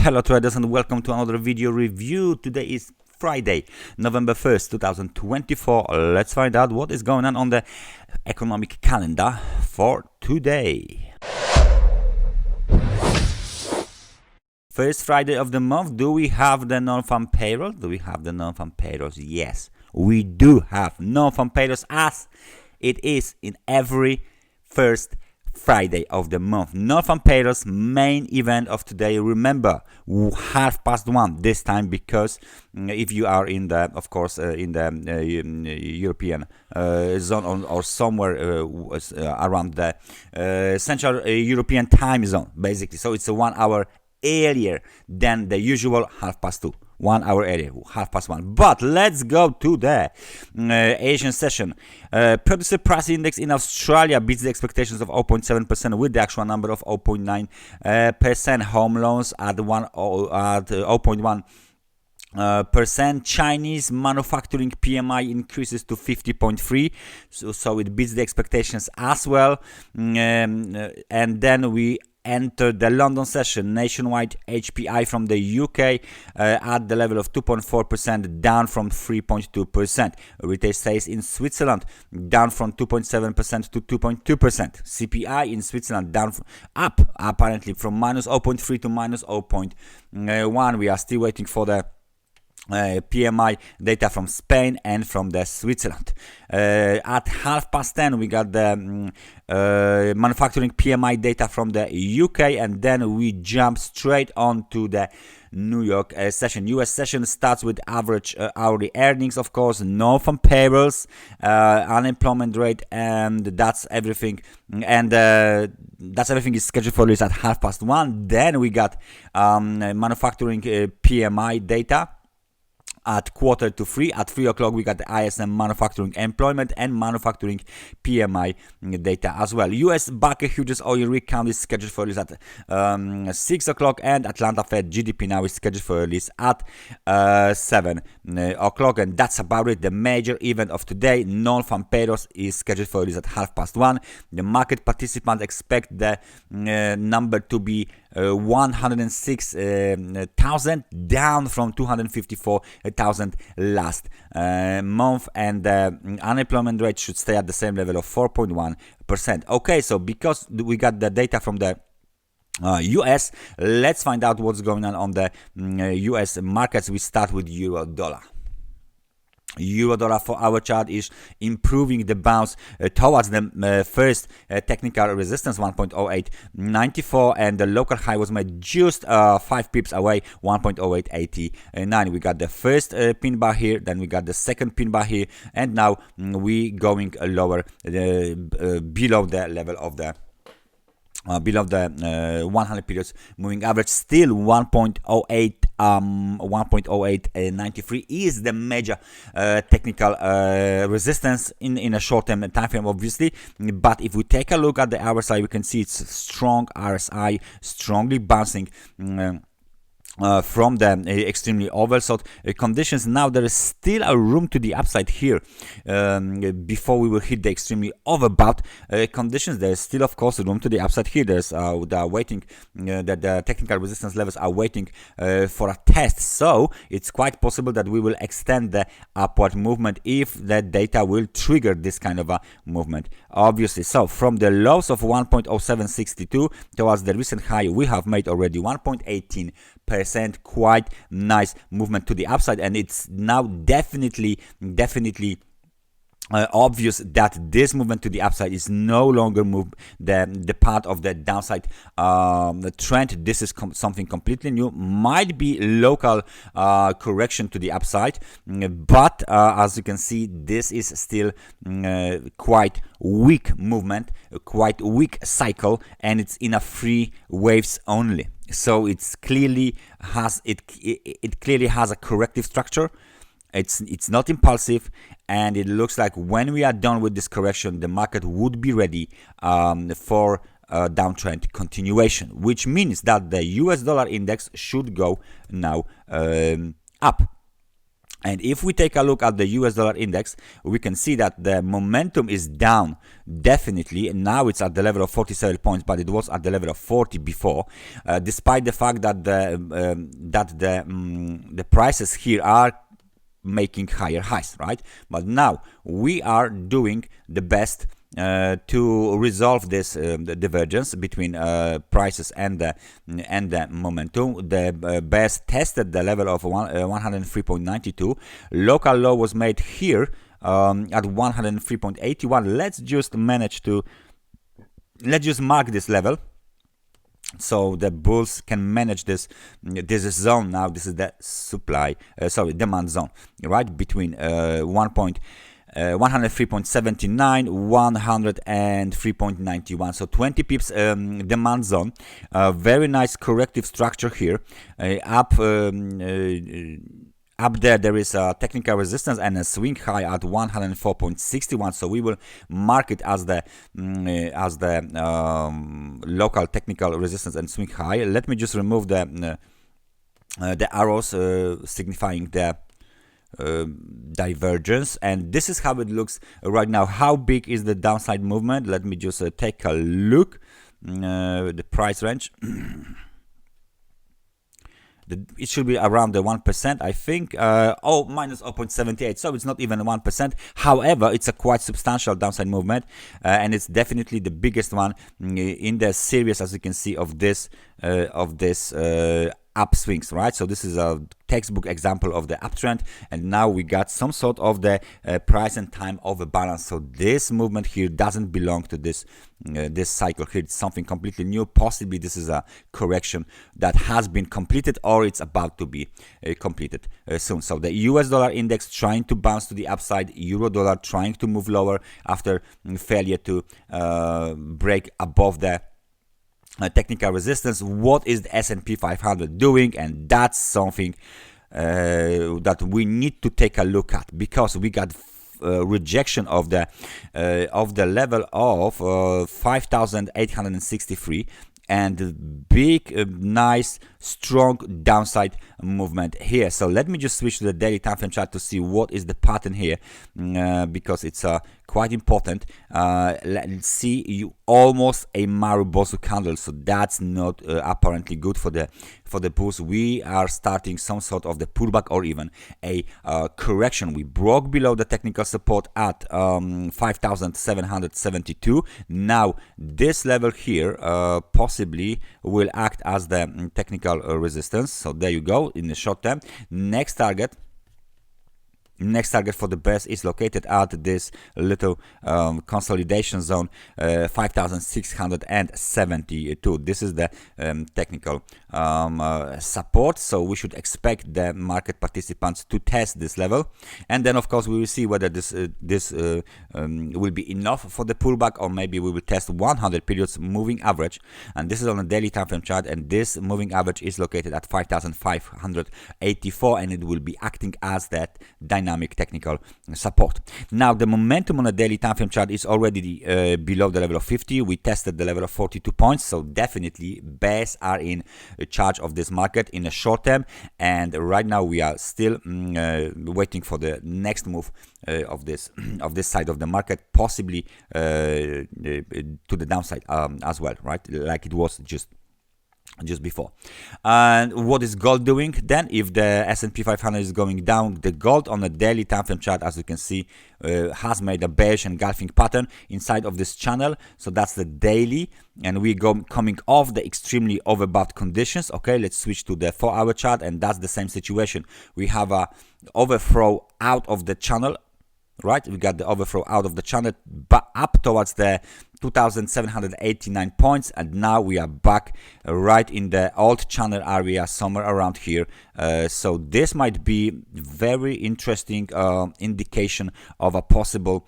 Hello traders and welcome to another video review. Today is Friday, November 1st, 2024. Let's find out what is going on the economic calendar for today. First Friday of the month, do we have the non-farm payroll? Do we have the non-farm payrolls? Yes, we do have non-farm payrolls, as it is in every first Friday of the month. Non-farm payrolls, main event of today. Remember, 1:30 this time, because if you are in the, of course, in the European zone or somewhere around the Central European time zone, basically, so it's a 1 hour earlier than the usual 2:30. 1 hour earlier, 1:30. But let's go to the Asian session. Producer price index in Australia beats the expectations of 0.7% with the actual number of 0.9%. Home loans at 0.1%. Chinese manufacturing PMI increases to 50.3, so it beats the expectations as well. And then we enter the London session. Nationwide HPI from the UK at the level of 2.4%, down from 3.2%. Retail sales in Switzerland down from 2.7% to 2.2%. CPI in Switzerland down up apparently from minus 0.3 to minus 0.1. We are still waiting for the PMI data from Spain and from the Switzerland. At 10:30 we got the manufacturing PMI data from the UK, and then we jump straight on to the New York session. US session starts with average hourly earnings, of course, non-farm payrolls, unemployment rate, and that's everything. And that's everything is scheduled for release at 1:30. Then we got manufacturing PMI data at 2:45. At 3 o'clock we got the ISM manufacturing employment and manufacturing PMI data as well. US Baker Hughes oil rig count is scheduled for release at 6 o'clock, and Atlanta Fed GDP now is scheduled for release at 7 o'clock, and that's about it. The major event of today, non-farm payrolls, is scheduled for release at 1:30. The market participants expect the number to be 106,000, down from 254,000 last month, and the unemployment rate should stay at the same level of 4.1%. Okay, so because we got the data from the US, let's find out what's going on the US markets. We start with euro dollar. Euro dollar for our chart is improving the bounce towards the first technical resistance, 1.0894, and the local high was made just 5 pips away, 1.0889. We got the first pin bar here, then we got the second pin bar here, and now we going lower below the level of the below the 100 periods moving average. Still 1.0893 is the major technical resistance in a short-term time frame, obviously. But if we take a look at the RSI, we can see it's strong RSI, strongly bouncing from the extremely oversold conditions. Now there is still a room to the upside here before we will hit the extremely overbought conditions. There is still, of course, room to the upside here. There's the waiting that the technical resistance levels are waiting for a test, so it's quite possible that we will extend the upward movement if the data will trigger this kind of a movement, obviously. So from the lows of 1.0762 towards the recent high, we have made already 1.18%. Quite nice movement to the upside, and it's now definitely obvious that this movement to the upside is no longer the part of the downside the trend. This is something completely new. Might be local correction to the upside, but as you can see, this is still quite weak movement, quite weak cycle, and it's in a 3 waves only. So it's clearly has it clearly has a corrective structure. It's not impulsive, and it looks like when we are done with this correction, the market would be ready for downtrend continuation, which means that the US dollar index should go now up. And if we take a look at the US dollar index, we can see that the momentum is down, definitely. And now it's at the level of 47 points, but it was at the level of 40 before, despite the fact that the prices here are making higher highs, right? But now we are doing the best to resolve this the divergence between prices and the momentum. The best tested the level of 103.92. Local low was made here at 103.81. Let's just mark this level, so the bulls can manage this zone. Now this is the demand zone, right, between 103.79, 103.91, so 20 pips demand zone. Very nice corrective structure here. Up there is a technical resistance and a swing high at 104.61, so we will mark it as the local technical resistance and swing high. Let me just remove the arrows signifying the divergence, and this is how it looks right now. How big is the downside movement? Let me just take a look. The price range. It should be around the 1%, I think. Minus 0.78, so it's not even 1%. However, it's a quite substantial downside movement, and it's definitely the biggest one in the series, as you can see, of this upswings, right? So this is a textbook example of the uptrend, and now we got some sort of the price and time overbalance. So this movement here doesn't belong to this cycle here. It's something completely new. Possibly this is a correction that has been completed, or it's about to be completed soon. So the US dollar index trying to bounce to the upside, euro dollar trying to move lower after failure to break above the technical resistance. What is the S&P 500 doing? And that's something that we need to take a look at, because we got rejection of the level of 5,863, and big nice strong downside movement here. So let me just switch to the daily time frame chart to see what is the pattern here, because it's quite important. Let's see, almost a Marubozu candle, so that's not apparently good for the bulls. We are starting some sort of the pullback or even a correction. We broke below the technical support at 5,772. Now this level here possibly will act as the technical resistance. So there you go in the short term. Next target for the bears is located at this little consolidation zone, 5,672. This is the technical support, so we should expect the market participants to test this level, and then of course we will see whether this will be enough for the pullback, or maybe we will test 100 periods moving average, and this is on a daily time frame chart, and this moving average is located at 5,584, and it will be acting as that dynamic technical support. Now the momentum on a daily time frame chart is already below the level of 50. We tested the level of 42 points, so definitely bears are in charge of this market in the short term, and right now we are still waiting for the next move of this side of the market, possibly to the downside as well, right, like it was just before. And what is gold doing then? If the S&P 500 is going down, the gold on the daily time frame chart, as you can see, has made a bearish engulfing pattern inside of this channel. So that's the daily, and we go coming off the extremely overbought conditions. Okay, let's switch to the 4-hour chart, and that's the same situation. We have a overthrow out of the channel, right? We got the overthrow out of the channel, but up towards the 2,789 points, and now we are back right in the old channel area, somewhere around here. So this might be very interesting indication of a possible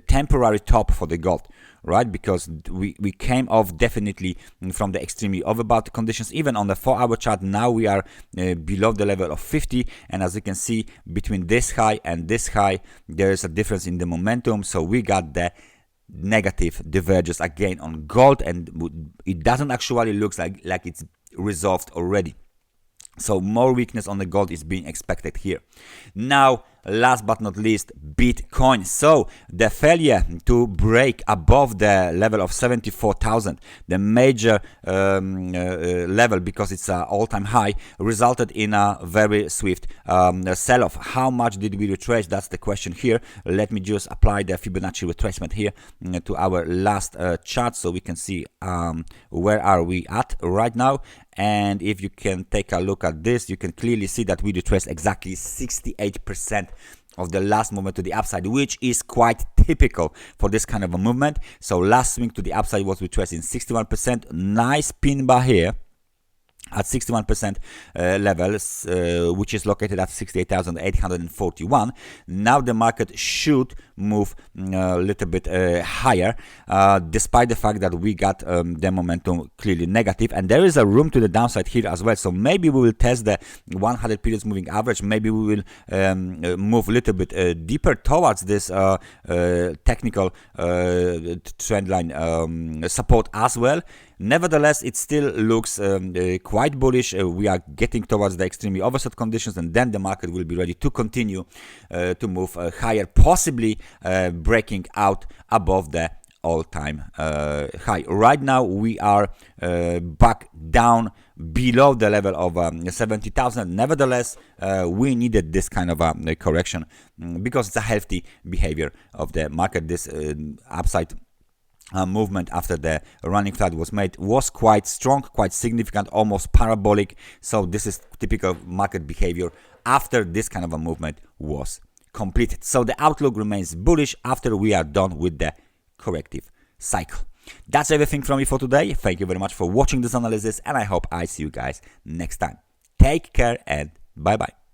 temporary top for the gold, right? Because we came off definitely from the extremely overbought conditions. Even on the 4-hour chart, now we are below the level of 50, and as you can see, between this high and this high, there is a difference in the momentum. So we got the negative divergence again on gold, and it doesn't actually look like it's resolved already. So more weakness on the gold is being expected here. Now, last but not least, Bitcoin. So the failure to break above the level of 74,000, the major level, because it's an all-time high, resulted in a very swift sell-off. How much did we retrace? That's the question here. Let me just apply the Fibonacci retracement here to our last chart, so we can see where are we at right now. And if you can take a look at this, you can clearly see that we retraced exactly 68% of the last movement to the upside, which is quite typical for this kind of a movement. So last swing to the upside was retracing 61%. Nice pin bar here at 61% levels, which is located at 68,841. Now the market should move a little bit higher, despite the fact that we got the momentum clearly negative, and there is a room to the downside here as well. So maybe we will test the 100 periods moving average. Maybe we will move a little bit deeper towards this technical trend line support as well. Nevertheless, it still looks quite bullish. We are getting towards the extremely oversold conditions, and then the market will be ready to continue to move higher, possibly breaking out above the all-time high. Right now, we are back down below the level of 70,000. Nevertheless, we needed this kind of a correction because it's a healthy behavior of the market. This upside movement after the running flat was made was quite strong, quite significant, almost parabolic. So this is typical market behavior after this kind of a movement was completed. So the outlook remains bullish after we are done with the corrective cycle. That's everything from me for today. Thank you very much for watching this analysis, and I hope I see you guys next time. Take care and bye bye.